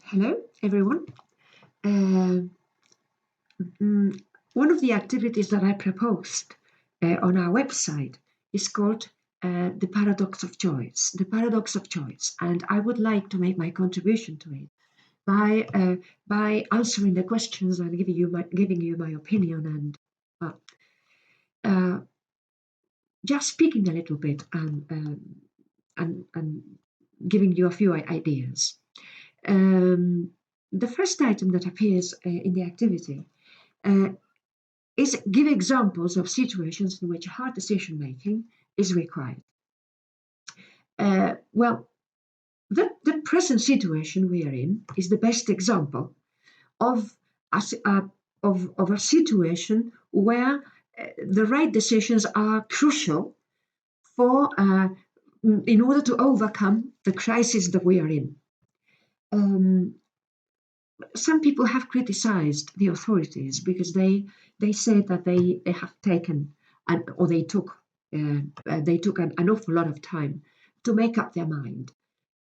Hello, everyone. Uh, One of the activities that I proposed on our website is called the paradox of choice. The paradox of choice, and I would like to make my contribution to it by answering the questions and giving you my opinion and uh, just speaking a little bit and giving you a few ideas. The first item that appears in the activity is give examples of situations in which hard decision making is required. Well, the present situation we are in is the best example of a situation where the right decisions are crucial for in order to overcome the crisis that we are in. Some people have criticized the authorities because they said that they have taken or they took an awful lot of time to make up their mind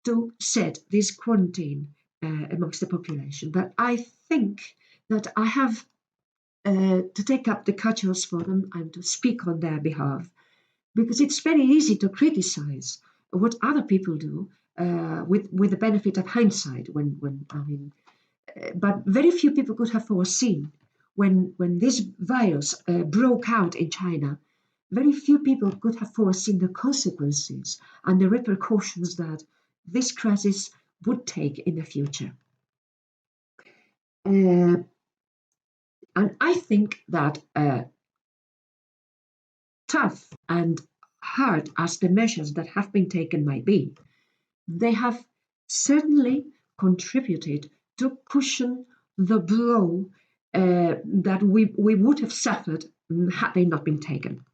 to set this quarantine amongst the population. But I think that I have to take up the cudgels for them and to speak on their behalf, because it's very easy to criticize what other people do with the benefit of hindsight. But very few people could have foreseen when this virus broke out in China. Very few people could have foreseen the consequences and the repercussions that this crisis would take in the future. And I think that tough and hard as the measures that have been taken might be, they have certainly contributed to cushion the blow that we would have suffered had they not been taken.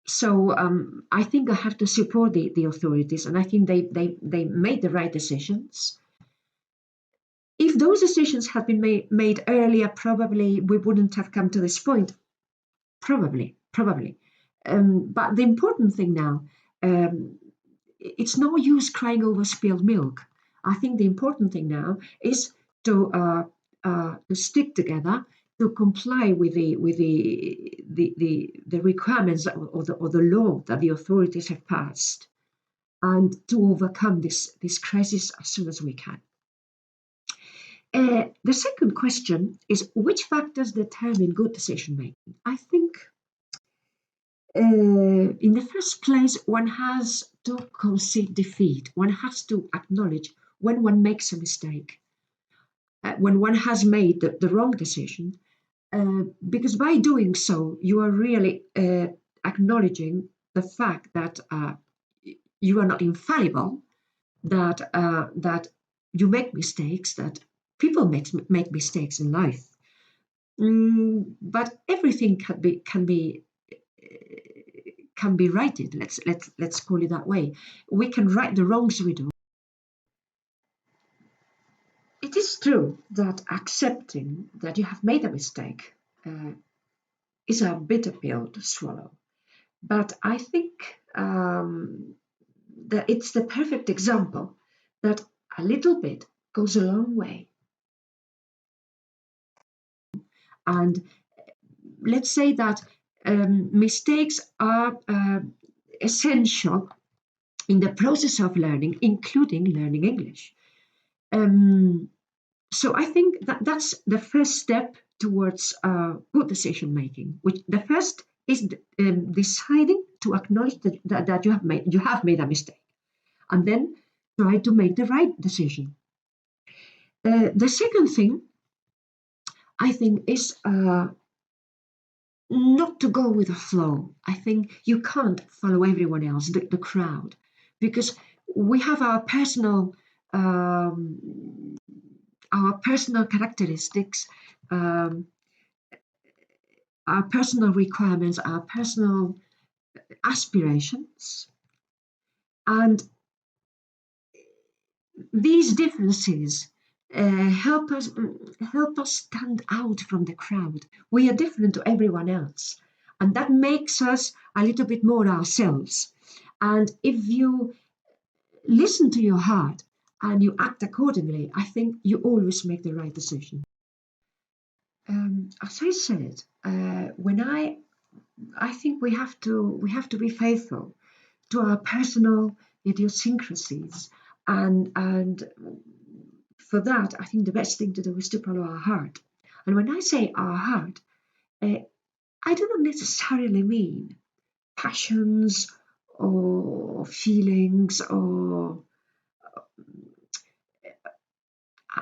So I think I have to support the authorities, and I think they made the right decisions. If those decisions had been made earlier, probably we wouldn't have come to this point. Probably. But the important thing now, it's no use crying over spilled milk. I think the important thing now is to stick together, to comply with the requirements or the law that the authorities have passed, and to overcome this crisis as soon as we can. The second question is, which factors determine good decision making? I think in the first place, one has to concede defeat. One has to acknowledge when one makes a mistake, when one has made the wrong decision, because by doing so, you are really acknowledging the fact that you are not infallible, that you make mistakes, that people make mistakes in life. But everything can be righted. Let's call it that way. We can right the wrongs we do. It is true that accepting that you have made a mistake is a bitter pill to swallow, but I think that it's the perfect example that a little bit goes a long way. And let's say that mistakes are essential in the process of learning, including learning English. So I think that's the first step towards good decision making. Which the first is deciding to acknowledge that you have made a mistake, and then try to make the right decision. The second thing, I think, is not to go with the flow. I think you can't follow everyone else, the crowd, because we have our personal characteristics, our personal requirements, our personal aspirations, and these differences help us stand out from the crowd. We are different to everyone else, and that makes us a little bit more ourselves. And if you listen to your heart and you act accordingly, I think you always make the right decision. As I said, when I think we have to be faithful to our personal idiosyncrasies, and for that, I think the best thing to do is to follow our heart. And when I say our heart, uh, I do not necessarily mean passions or feelings or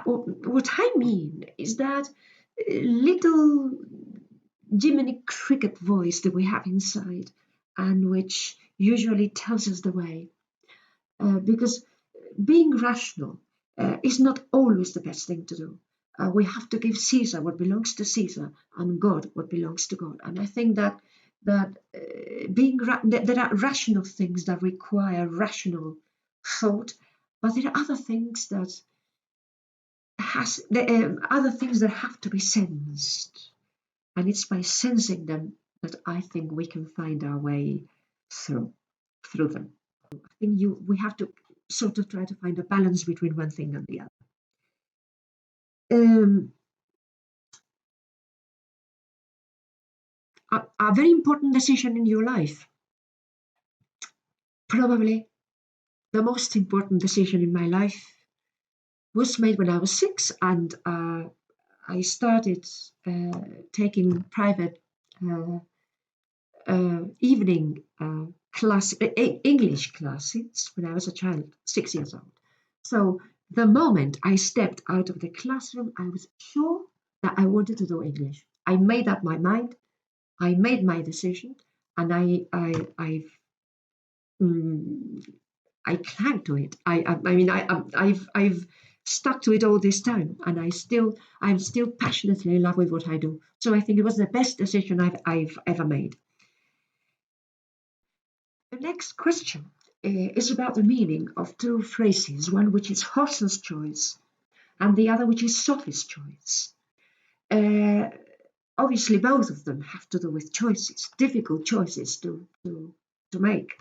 what I mean is that little Jiminy Cricket voice that we have inside and which usually tells us the way. Because being rational is not always the best thing to do. We have to give Caesar what belongs to Caesar and God what belongs to God. And I think that there are rational things that require rational thought, but there are other things that have to be sensed, and it's by sensing them that I think we can find our way through them. I think we have to sort of try to find a balance between one thing and the other. A very important decision in your life, probably the most important decision in my life, was made when I was 6, and I started taking private evening English classes when I was a child, 6 years old. So the moment I stepped out of the classroom, I was sure that I wanted to do English. I made up my mind. I made my decision, and I clung to it. I've stuck to it all this time, and I'm still passionately in love with what I do. So I think it was the best decision I've ever made. The next question is about the meaning of two phrases, one which is Hobson's choice and the other which is Sophie's choice. Obviously, both of them have to do with choices, difficult choices to make.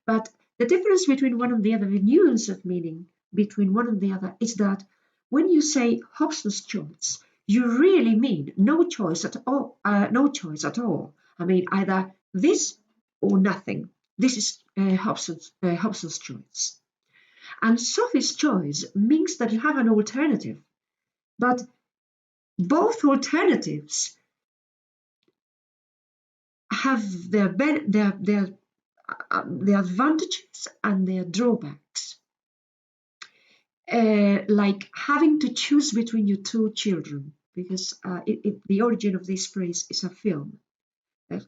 But the difference between one and the other, the nuance of meaning between one and the other, is that when you say Hobson's choice, you really mean no choice at all. No choice at all. I mean, either this or nothing. This is Hobson's choice. And Sophie's choice means that you have an alternative, but both alternatives have their advantages and their drawbacks. Like having to choose between your two children, because the origin of this phrase is a film,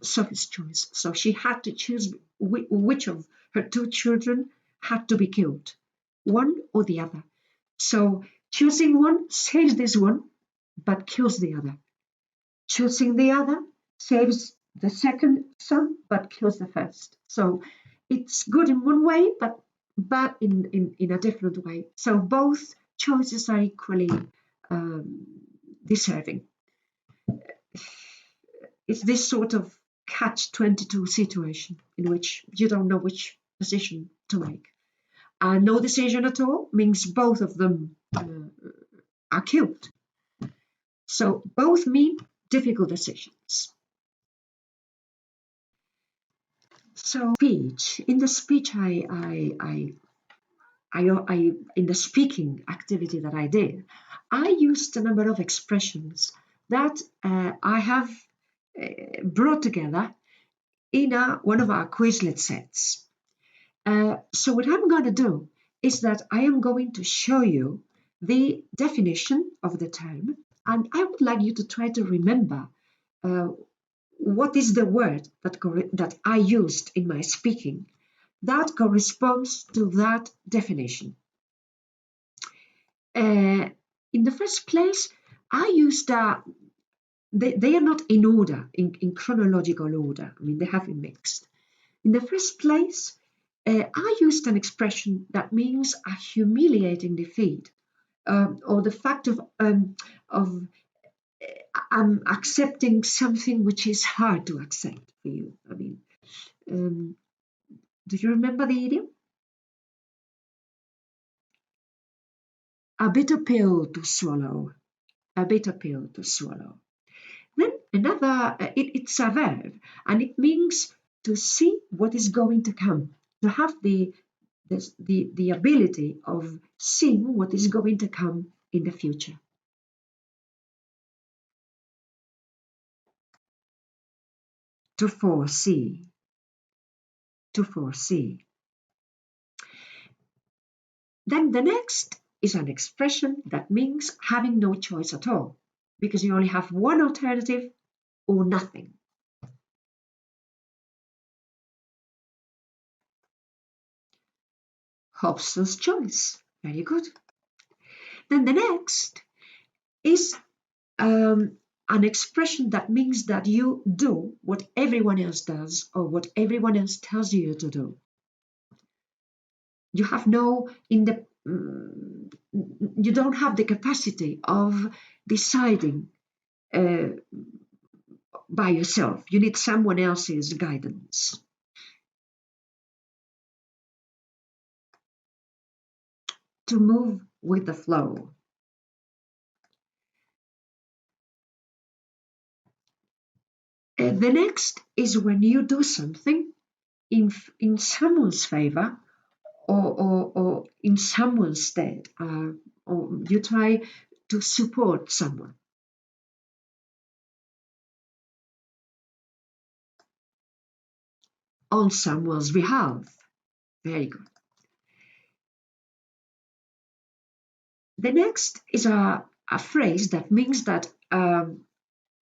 Sophie's choice. So she had to choose which of her two children had to be killed, one or the other. So choosing one saves this one, but kills the other. Choosing the other saves the second son, but kills the first. So it's good in one way, but bad in a different way. So both choices are equally deserving. It's this sort of catch-22 situation in which you don't know which decision to make. And no decision at all means both of them are killed. So both mean difficult decisions. So in the speech in the speaking activity that I did, I used a number of expressions that I have brought together in one of our Quizlet sets. So what I'm going to do is that I am going to show you the definition of the term, and I would like you to try to remember what is the word that I used in my speaking that corresponds to that definition. In the first place, I used they are not in order, in chronological order. I mean, they have been mixed. In the first place, I used an expression that means a humiliating defeat, or the fact of accepting something which is hard to accept for you. I mean, Do you remember the idiom? A bitter pill to swallow. A bitter pill to swallow. Then another, it's a verb, and it means to see what is going to come, to have the ability of seeing what is going to come in the future. To foresee. To foresee. Then the next is an expression that means having no choice at all, because you only have one alternative or nothing. Hobson's choice. Very good. Then the next is an expression that means that you do what everyone else does or what everyone else tells you to do. You have you don't have the capacity of deciding by yourself. You need someone else's guidance. To move with the flow. The next is when you do something in someone's favor or in someone's stead, or you try to support someone. On someone's behalf. Very good. The next is a phrase that means that,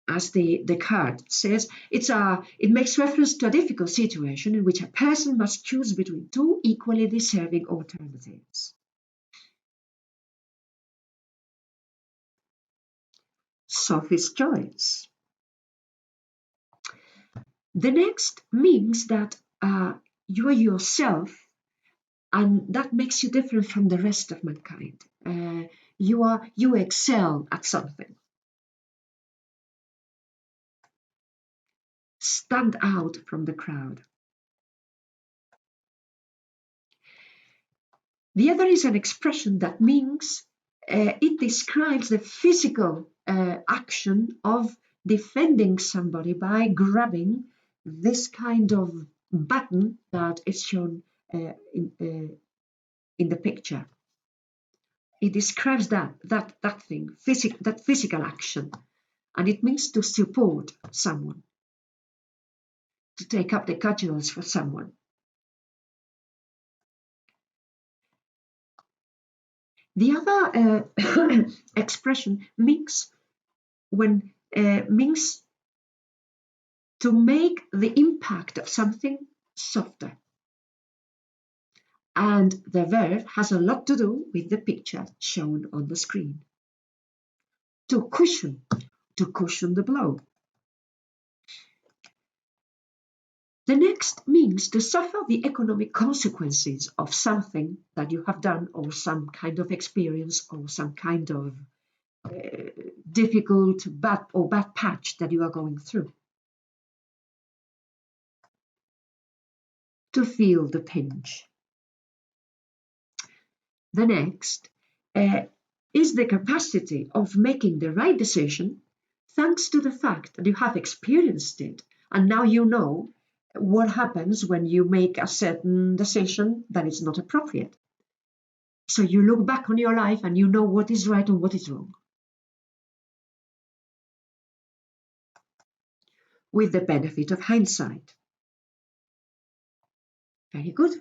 as the card says, it makes reference to a difficult situation in which a person must choose between two equally deserving alternatives. Sophie's choice. The next means that you are yourself, and that makes you different from the rest of mankind. You excel at something. Stand out from the crowd. The other is an expression that means it describes the physical action of defending somebody by grabbing this kind of button that is shown in the picture. It describes that thing, that physical action, and it means to support someone, to take up the cudgels for someone. The other expression means to make the impact of something softer. And the verb has a lot to do with the picture shown on the screen. To cushion the blow. The next means to suffer the economic consequences of something that you have done, or some kind of experience, or some kind of difficult bad patch that you are going through. To feel the pinch. The next is the capacity of making the right decision thanks to the fact that you have experienced it, and now you know what happens when you make a certain decision that is not appropriate. So you look back on your life and you know what is right and what is wrong. With the benefit of hindsight. Very good.